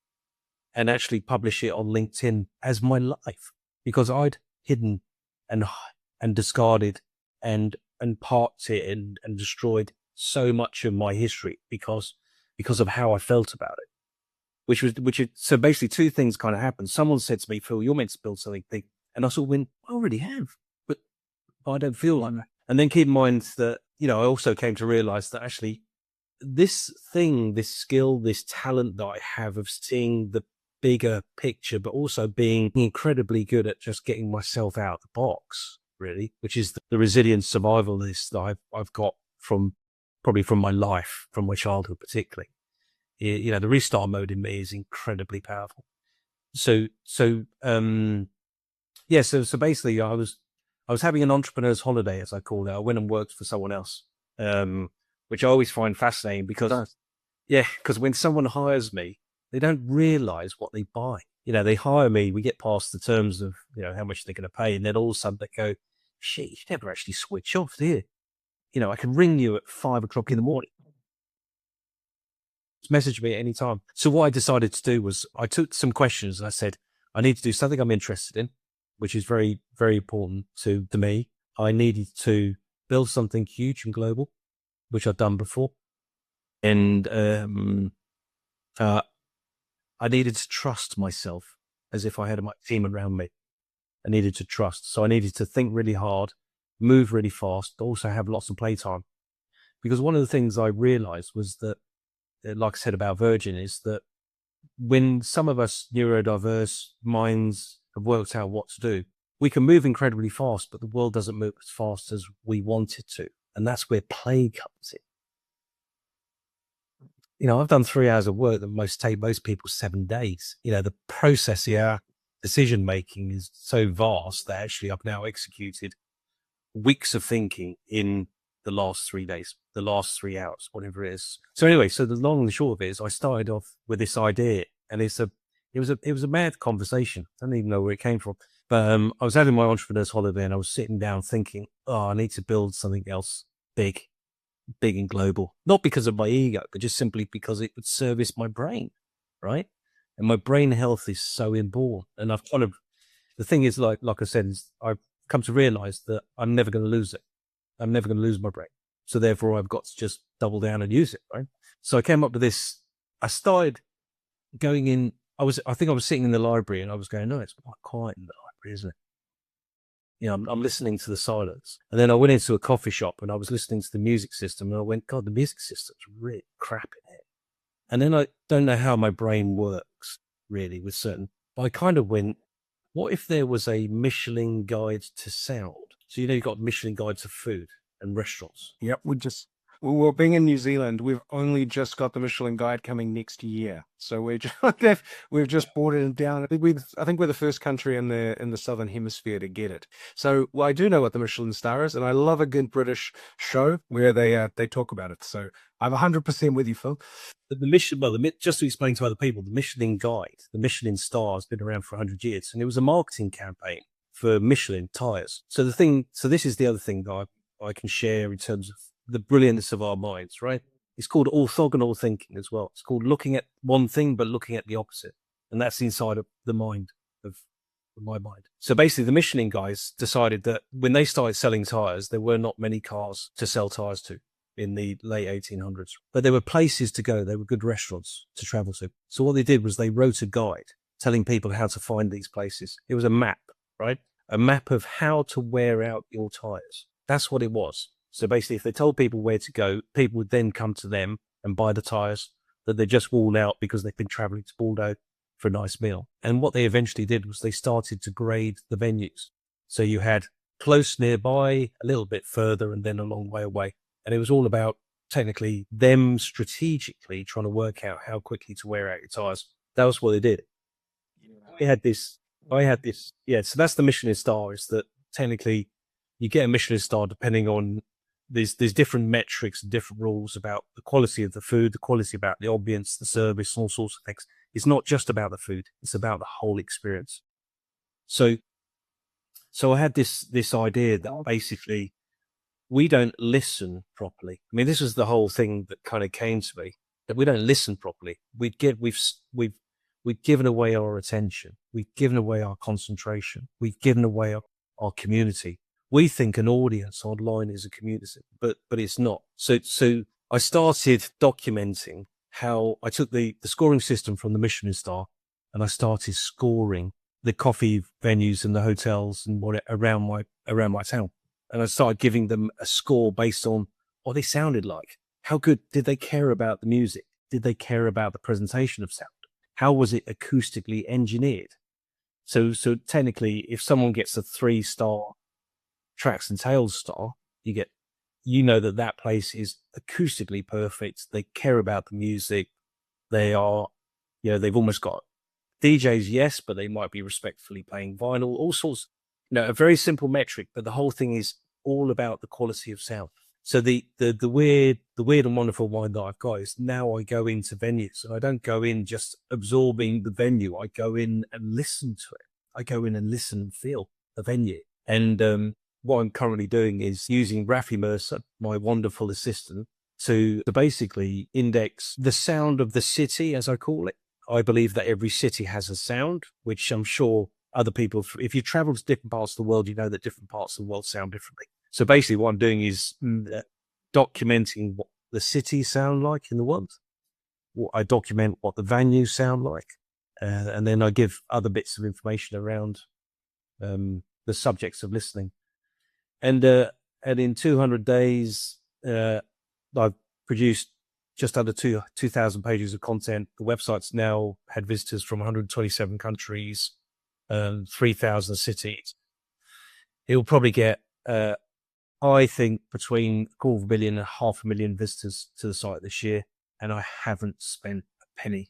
and actually publish it on LinkedIn as my life, because I'd hidden and discarded and parked it and destroyed so much of my history because of how I felt about it. So basically two things kind of happened. Someone said to me, "Phil, you're meant to build something big." And I sort of went, "I already have, but I don't feel like that." And then keep in mind that, I also came to realize that actually this thing, this skill, this talent that I have of seeing the bigger picture, but also being incredibly good at just getting myself out of the box, really, which is the resilient survivalist that I've got probably from my life, from my childhood particularly. The restart mode in me is incredibly powerful. So basically I was having an entrepreneur's holiday, as I call it. I went and worked for someone else, which I always find fascinating because when someone hires me, they don't realize what they buy. They hire me, we get past the terms of, how much they're going to pay. And then all of a sudden they go, "Shit, you never actually switch off, do you? I can ring you at 5 o'clock in the morning. Message me at any time." So what I decided to do was I took some questions and I said, I need to do something I'm interested in, which is very, very important to me. I needed to build something huge and global, which I've done before. And I needed to trust myself as if I had my team around me. I needed to trust. So I needed to think really hard, move really fast, but also have lots of playtime. Because one of the things I realized was that, like I said about Virgin, is that when some of us neurodiverse minds have worked out what to do, we can move incredibly fast, but the world doesn't move as fast as we want it to. And that's where play comes in. I've done 3 hours of work that take most people 7 days. The process, decision making is so vast that actually I've now executed weeks of thinking in the last 3 days, the last 3 hours, whatever it is. So anyway, so the long and short of it is I started off with this idea, and it was a mad conversation. I don't even know where it came from. But I was having my entrepreneur's holiday and I was sitting down thinking, I need to build something else big and global. Not because of my ego, but just simply because it would service my brain, right? And my brain health is so important. And the thing is, like I said, is I've come to realize that I'm never going to lose it. I'm never going to lose my brain. So therefore I've got to just double down and use it, right? So I came up with this. I started going in. I think I was sitting in the library and I was going, no, it's quite quiet in the library, isn't it? I'm listening to the silence. And then I went into a coffee shop and I was listening to the music system and I went, God, the music system's really crap in here. And then I don't know how my brain works really with certain, but I kind of went, what if there was a Michelin guide to sound? So, you've got Michelin guides of food and restaurants. Yep. Well, being in New Zealand, we've only just got the Michelin guide coming next year. So we've just brought it down. I think we're the first country in the Southern Hemisphere to get it. So I do know what the Michelin star is, and I love a good British show where they talk about it. So I'm 100% with you, Phil. Just to explain to other people, the Michelin guide, the Michelin star has been around for 100 years, and it was a marketing campaign for Michelin tires. So this is the other thing that I can share in terms of the brilliance of our minds, right? It's called orthogonal thinking as well. It's called looking at one thing, but looking at the opposite. And that's inside of the mind of in my mind. So basically, the Michelin guys decided that when they started selling tires, there were not many cars to sell tires to in the late 1800s, but there were places to go. There were good restaurants to travel to. So what they did was they wrote a guide telling people how to find these places. It was a map, right? A map of how to wear out your tires. That's what it was. So basically, if they told people where to go, people would then come to them and buy the tires that they just worn out because they've been traveling to Bordeaux for a nice meal. And what they eventually did was they started to grade the venues. So you had close nearby, a little bit further, and then a long way away. And it was all about technically them strategically trying to work out how quickly to wear out your tires. That was what they did. I had this, yeah. So that's the Michelin star, is that technically you get a Michelin star depending on there's different metrics and different rules about the quality of the food, the quality about the ambience, the service, all sorts of things. It's not just about the food; it's about the whole experience. So I had this idea that basically we don't listen properly. I mean, this was the whole thing that kind of came to me, that we don't listen properly. We've given away our attention. We've given away our concentration. We've given away our community. We think an audience online is a community, but it's not. So I started documenting how I took the scoring system from the Michelin star, and I started scoring the coffee venues and the hotels and what around my town. And I started giving them a score based on what they sounded like. How good did they care about the music? Did they care about the presentation of sound? How was it acoustically engineered? So technically, if someone gets a 3-star Tracks and Tails star, you know that place is acoustically perfect. They care about the music. They are, they've almost got DJs, yes, but they might be respectfully playing vinyl, all sorts. A very simple metric, but the whole thing is all about the quality of sound. So the weird and wonderful mind that I've got is now I go into venues and I don't go in just absorbing the venue. I go in and listen to it. I go in and listen and feel the venue. And what I'm currently doing is using Raffi Mercer, my wonderful assistant, to basically index the sound of the city, as I call it. I believe that every city has a sound, which I'm sure other people, if you travel to different parts of the world, you know that different parts of the world sound differently. So basically what I'm doing is documenting what the cities sound like in the world. I document what the venues sound like. And then I give other bits of information around the subjects of listening. And in 200 days, I've produced just under 2,000 pages of content. The website's now had visitors from 127 countries, 3,000 cities. It'll probably get, I think, between 250,000 and 500,000 visitors to the site this year, and I haven't spent a penny.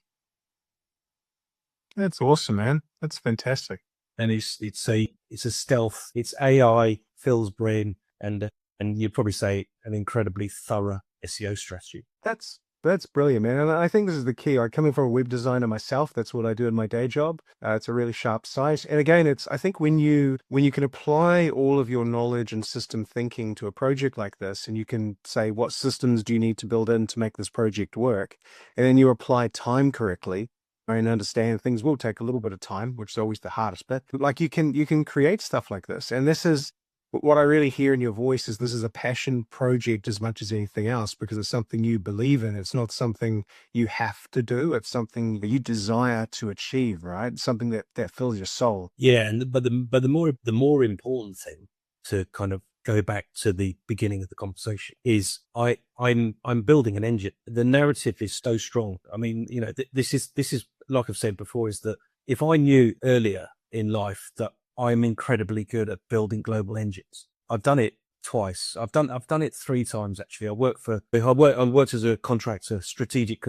That's awesome, man. That's fantastic. And it's a stealth. It's AI, Phil's brain, and you'd probably say an incredibly thorough SEO strategy. That's brilliant, man. And I think this is the key. Coming from a web designer myself, that's what I do in my day job. It's a really sharp site. And again, I think when you can apply all of your knowledge and system thinking to a project like this, and you can say, what systems do you need to build in to make this project work? And then you apply time correctly. I understand things will take a little bit of time, which is always the hardest bit. But like you can create stuff like this. And this is what I really hear in your voice is this is a passion project as much as anything else, because it's something you believe in. It's not something you have to do. It's something that you desire to achieve, right? It's something that fills your soul. Yeah, but the more important thing, to kind of go back to the beginning of the conversation, is I'm building an engine. The narrative is so strong. I mean, this is like I've said before, is that if I knew earlier in life that I'm incredibly good at building global engines, I've done it twice. I've done it 3 times actually. I worked as a contractor, strategic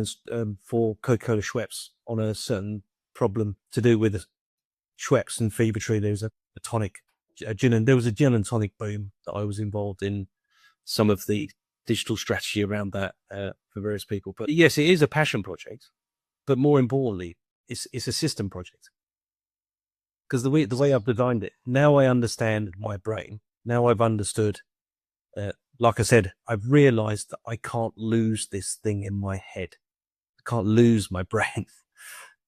for Coca-Cola Schweppes on a certain problem to do with Schweppes and Fever-Tree. There was a gin and tonic boom that I was involved in some of the digital strategy around that for various people. But yes, it is a passion project, but more importantly, it's a system project. Because the way I've designed it, now I understand my brain. Now I've understood, like I said, I've realized that I can't lose this thing in my head. I can't lose my brain.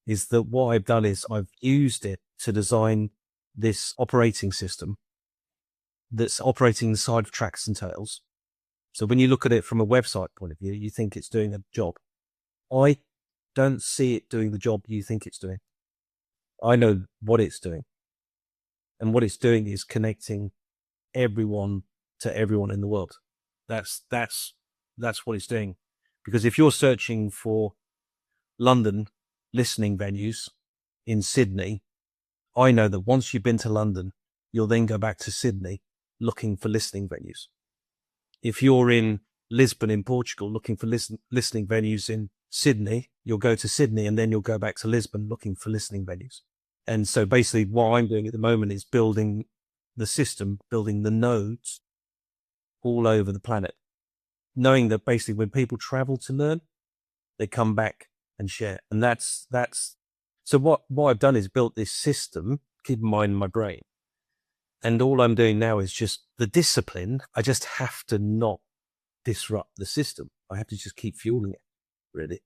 Is that what I've done is I've used it to design this operating system that's operating the side of tracks and tails. So when you look at it from a website point of view, you think it's doing a job. I don't see it doing the job you think it's doing. I know what it's doing. And what it's doing is connecting everyone to everyone in the world. That's what it's doing. Because if you're searching for London listening venues in Sydney, I know that once you've been to London, you'll then go back to Sydney looking for listening venues. If you're in Lisbon in Portugal looking for listening venues in Sydney, you'll go to Sydney and then you'll go back to Lisbon looking for listening venues. And so basically what I'm doing at the moment is building the system, building the nodes all over the planet, knowing that basically when people travel to learn, they come back and share. And that's so what I've done is built this system, keep in mind my brain. And all I'm doing now is just the discipline. I just have to not disrupt the system. I have to just keep fueling it, really.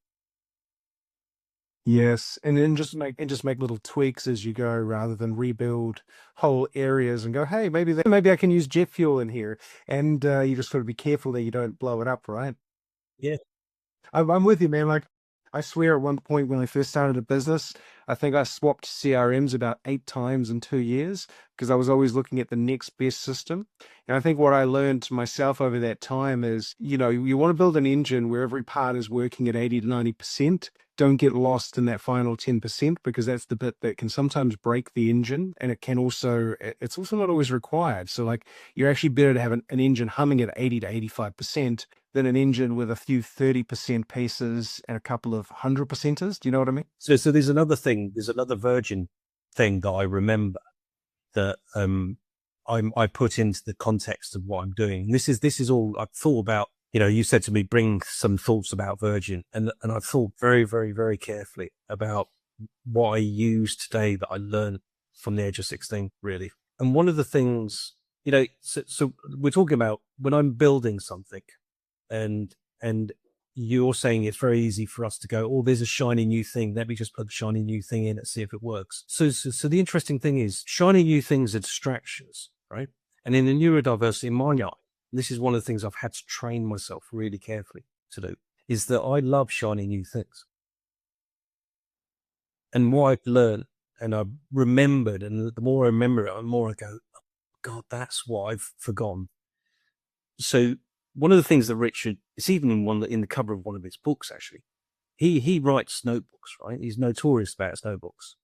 Yes, and then just make little tweaks as you go, rather than rebuild whole areas and go, hey, maybe I can use jet fuel in here, and you just got to be careful that you don't blow it up, right? Yeah. I'm with you, man. Like, I swear at one point when I first started a business, I think I swapped CRMs about 8 times in 2 years because I was always looking at the next best system. And I think what I learned myself over that time is, you want to build an engine where every part is working at 80 to 90%. Don't get lost in that final 10% because that's the bit that can sometimes break the engine, and it's also not always required. So like, you're actually better to have an engine humming at 80 to 85% than an engine with a few 30% pieces and a couple of 100%ers. Do you know what I mean? So there's another Virgin thing that I remember that I put into the context of what I'm doing. This is all I've thought about. You said to me, bring some thoughts about Virgin, and I've thought very, very, very carefully about what I use today that I learned from the age of 16, really. And one of the things, so we're talking about when I'm building something, and you're saying it's very easy for us to go, oh, there's a shiny new thing. Let me just put the shiny new thing in and see if it works. So the interesting thing is shiny new things are distractions, right? And in the neurodiversity, in my eye, this is one of the things I've had to train myself really carefully to do, is that I love shiny new things. And what I've learned and I've remembered, and the more I remember it, the more I go, oh, God, that's what I've forgotten. So one of the things that Richard, it's even in the cover of one of his books, actually, he writes notebooks, right? He's notorious about his notebooks.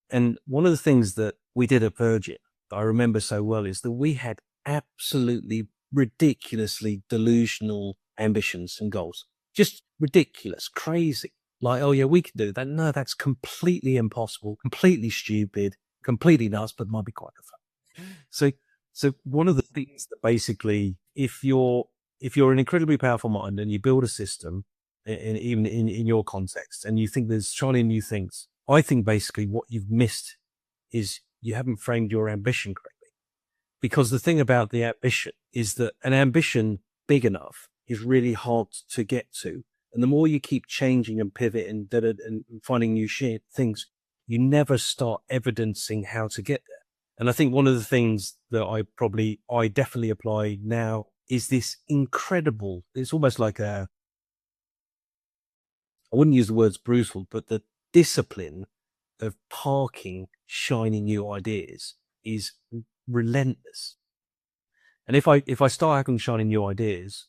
And one of the things that we did at Virgin that I remember so well is that we had absolutely ridiculously delusional ambitions and goals. Just ridiculous, crazy. Like, oh yeah, we can do that. No, that's completely impossible, completely stupid, completely nuts, but might be quite fun. So one of the things that basically, if you're an incredibly powerful mind and you build a system, even in your context, and you think there's shiny new things, I think basically what you've missed is you haven't framed your ambition correctly. Because the thing about the ambition is that an ambition big enough is really hard to get to. And the more you keep changing and pivoting and finding new things, you never start evidencing how to get there. And I think one of the things that I definitely apply now is this incredible, it's almost like I wouldn't use the words brutal, but the discipline of parking shiny new ideas is relentless. And if I start having shiny new ideas,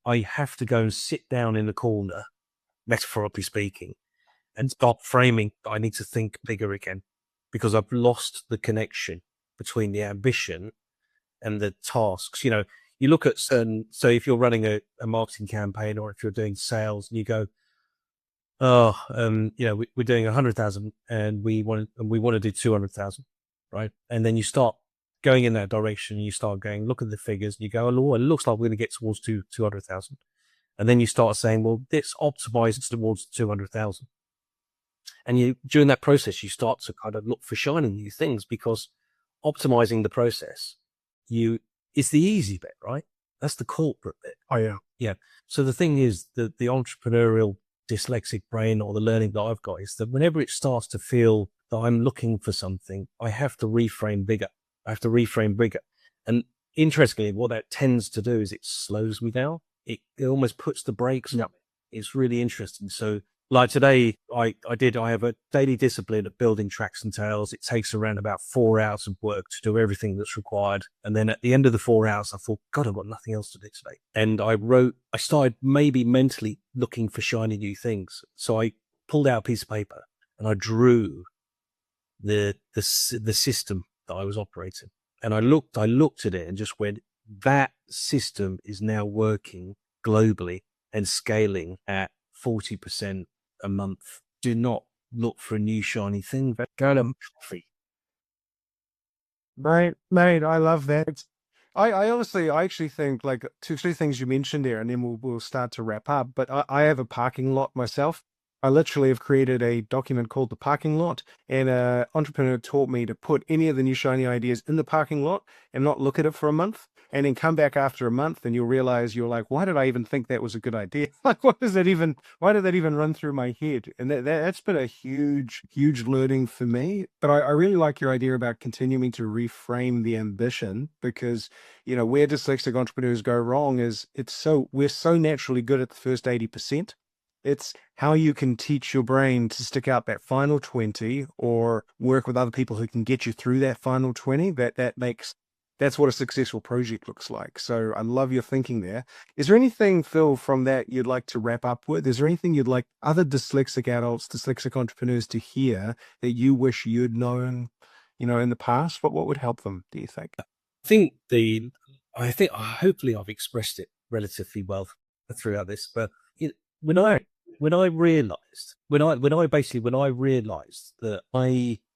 I have to go and sit down in the corner, metaphorically speaking, and start framing. I need to think bigger again because I've lost the connection between the ambition and the tasks. You look at so if you're running a marketing campaign, or if you're doing sales and you go, we're doing 100,000 and we want to do 200,000, right? And then you start going in that direction, and you start going, look at the figures, and you go, oh, it looks like we're going to get towards 200,000. And then you start saying, well, this optimizes towards 200,000. And during that process, you start to kind of look for shiny new things, because optimizing the process, it's the easy bit, right? That's the corporate bit. Oh, yeah. Yeah. So the thing is that the entrepreneurial dyslexic brain, or the learning that I've got, is that whenever it starts to feel that I'm looking for something, I have to reframe bigger. I have to reframe bigger. And interestingly, what that tends to do is it slows me down. It almost puts the brakes on. It's really interesting. So like today, I have a daily discipline of building tracks and tails. It takes around about 4 hours of work to do everything that's required. And then at the end of the 4 hours, I thought, God, I've got nothing else to do today. And I started maybe mentally looking for shiny new things. So I pulled out a piece of paper and I drew the system that I was operating. And I looked at it and just went, that system is now working globally and scaling at 40% a month. Do not look for a new shiny thing. Go to coffee. Right, mate, I love that. I honestly, I actually think like two, three things you mentioned there, and then we'll start to wrap up. But I have a parking lot myself. I literally have created a document called the parking lot, and an entrepreneur taught me to put any of the new shiny ideas in the parking lot and not look at it for a month, and then come back after a month, and you'll realize you're like, why did I even think that was a good idea? Like, why did that even run through my head? And that's been a huge, huge learning for me. But I really like your idea about continuing to reframe the ambition, because where dyslexic entrepreneurs go wrong is we're so naturally good at the first 80%. It's how you can teach your brain to stick out that final 20, or work with other people who can get you through that final 20. That's what a successful project looks like. So I love your thinking there. Is there anything, Phil, from that you'd like to wrap up with? Is there anything you'd like other dyslexic adults, dyslexic entrepreneurs to hear that you wish you'd known, in the past? What would help them, do you think? I think hopefully I've expressed it relatively well throughout this, but when I realized that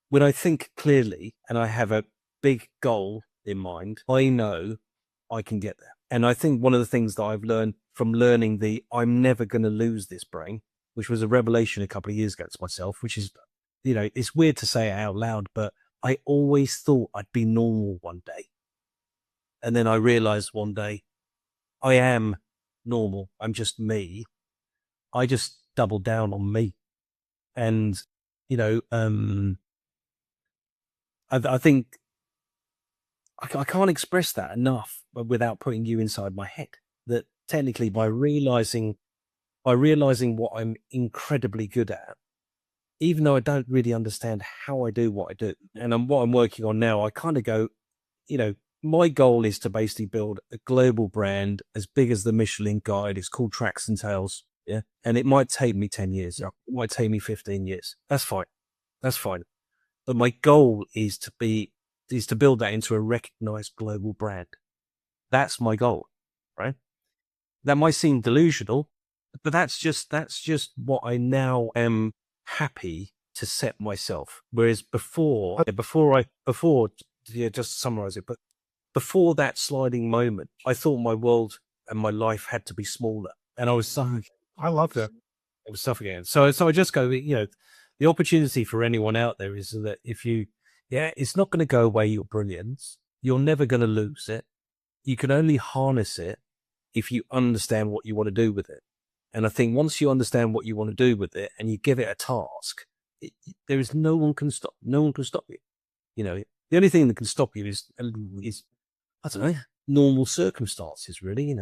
when I think clearly and I have a big goal in mind, I know I can get there. And I think one of the things that I've learned from learning I'm never going to lose this brain, which was a revelation a couple of years ago to myself, which is, it's weird to say it out loud, but I always thought I'd be normal one day. And then I realized one day I am normal. I'm just me. I just doubled down on me. And, I think I can't express that enough without putting you inside my head, that technically by realizing what I'm incredibly good at, even though I don't really understand how I do what I do, and what I'm working on now, I kind of go, my goal is to basically build a global brand as big as the Michelin Guide. It's called Tracks and Tails. Yeah. And it might take me 10 years. It might take me 15 years. That's fine. But my goal is to build that into a recognized global brand. That's my goal, right? That might seem delusional, but that's just what I now am happy to set myself. Whereas before, just to summarize it, but before that sliding moment, I thought my world and my life had to be smaller, and I was suffocating. I love that. It was suffocating. So I just go, the opportunity for anyone out there is that it's not going to go away, your brilliance. You're never going to lose it. You can only harness it if you understand what you want to do with it. And I think once you understand what you want to do with it and you give it a task, there is no one can stop you. The only thing that can stop you is I don't know, normal circumstances, really.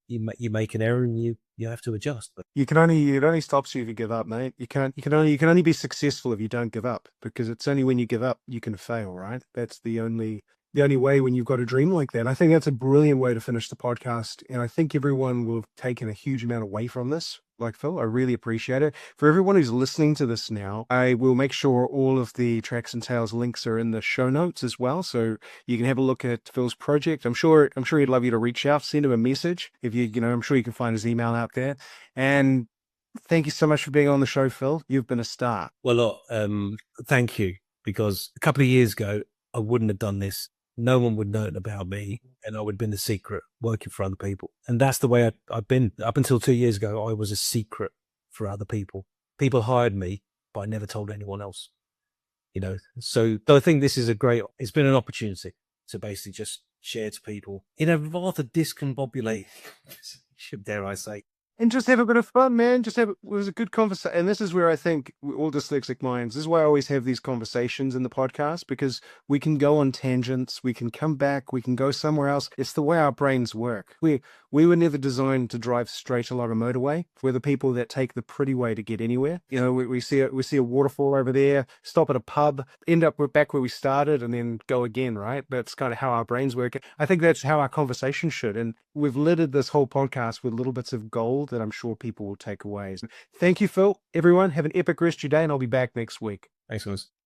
You make an error and you have to adjust. But it only stops you if you give up, mate. You can only be successful if you don't give up, because it's only when you give up you can fail, right? That's the only way when you've got a dream like that. I think that's a brilliant way to finish the podcast, and I think everyone will have taken a huge amount away from this. Like Phil, I really appreciate it. For everyone who's listening to this now, I will make sure all of the Tracks and Tails links are in the show notes as well, so you can have a look at Phil's project. I'm sure he'd love you to reach out, send him a message. If I'm sure you can find his email out there. And thank you so much for being on the show, Phil. You've been a star. Well, thank you, because a couple of years ago, I wouldn't have done this. No one would know it about me, and I would have been the secret working for other people. And that's the way I've been. Up until 2 years ago, I was a secret for other people. People hired me, but I never told anyone else. So I think this is it's been an opportunity to basically just share to people in a rather discombobulated, dare I say, and just have a bit of fun, man. It was a good conversation. And this is where I think all dyslexic minds, this is why I always have these conversations in the podcast, because we can go on tangents, we can come back, we can go somewhere else. It's the way our brains work. We were never designed to drive straight along a motorway. We're the people that take the pretty way to get anywhere. You know, we see a waterfall over there, stop at a pub, end up back where we started, and then go again, right? That's kind of how our brains work. I think that's how our conversation should. And we've littered this whole podcast with little bits of gold that I'm sure people will take away. Thank you, Phil. Everyone, have an epic rest of your day, and I'll be back next week. Thanks, guys.